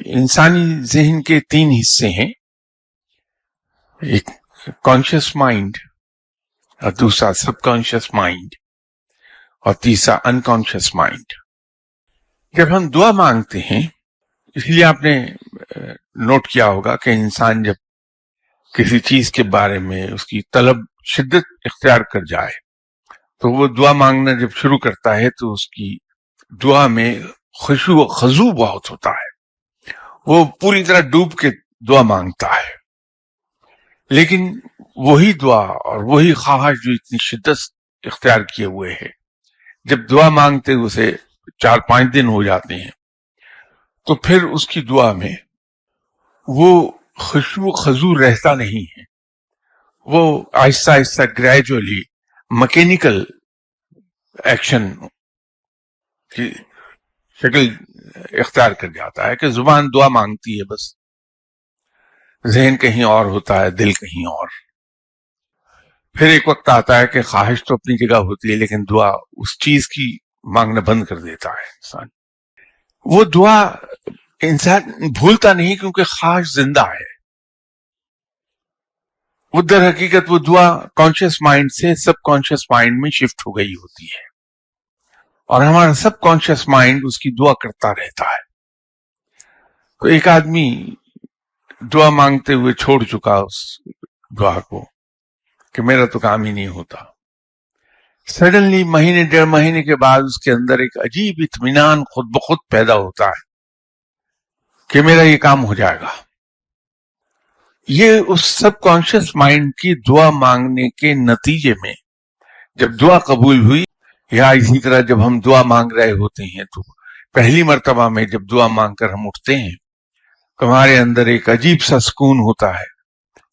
इंसानी जहन के 3 हिस्से हैं, एक कॉन्शियस माइंड और दूसरा सबकॉन्शियस माइंड और तीसरा अनकॉन्शियस माइंड। जब हम दुआ मांगते हैं, इसलिए आपने नोट किया होगा कि इंसान जब किसी चीज के बारे में उसकी तलब शिद्दत इख्तियार कर जाए तो वो दुआ मांगना जब शुरू करता है तो उसकी दुआ में खुशू व खजू बहुत होता है, वो पूरी तरह डूब के दुआ मांगता है। लेकिन वही दुआ और वही ख्वाहिश जो इतनी शिद्दत इख्तियार किए हुए है, जब दुआ मांगते उसे 4-5 दिन हो जाते हैं तो फिर उसकी दुआ में वो खुशबू खजू रहता नहीं है, वो Aahista Aahista gradually mechanical action की शक्ल इख्तियार कर जाता है कि जुबान दुआ मांगती है, बस जहन कहीं और होता है, दिल कहीं और। फिर एक वक्त आता है कि ख्वाहिश तो अपनी जगह होती है लेकिन दुआ उस चीज की मांगना बंद कर देता है इंसान। वो दुआ इंसान भूलता नहीं क्योंकि ख्वाहिश जिंदा है। वो दर हकीकत वो दुआ कॉन्शियस माइंड से सबकॉन्शियस माइंड में शिफ्ट हो गई होती है और हमारा सबकॉन्शियस माइंड उसकी दुआ करता रहता है। तो एक आदमी दुआ मांगते हुए छोड़ चुका उस दुआ को कि मेरा तो काम ही नहीं होता। सडनली महीने 1.5 महीने के बाद उसके अंदर एक अजीब इत्मीनान खुद ब खुद पैदा होता है कि मेरा ये काम हो जाएगा। ये उस सबकॉन्शियस माइंड की दुआ मांगने के नतीजे में जब दुआ कबूल हुई, या इसी तरह जब हम दुआ मांग रहे होते हैं तो पहली मर्तबा में जब दुआ मांगकर हम उठते हैं तो हमारे अंदर एक अजीब सा सुकून होता है,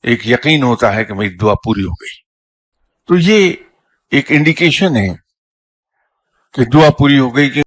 एक यकीन होता है कि मेरी दुआ पूरी हो गई। तो ये एक इंडिकेशन है कि दुआ पूरी हो गई।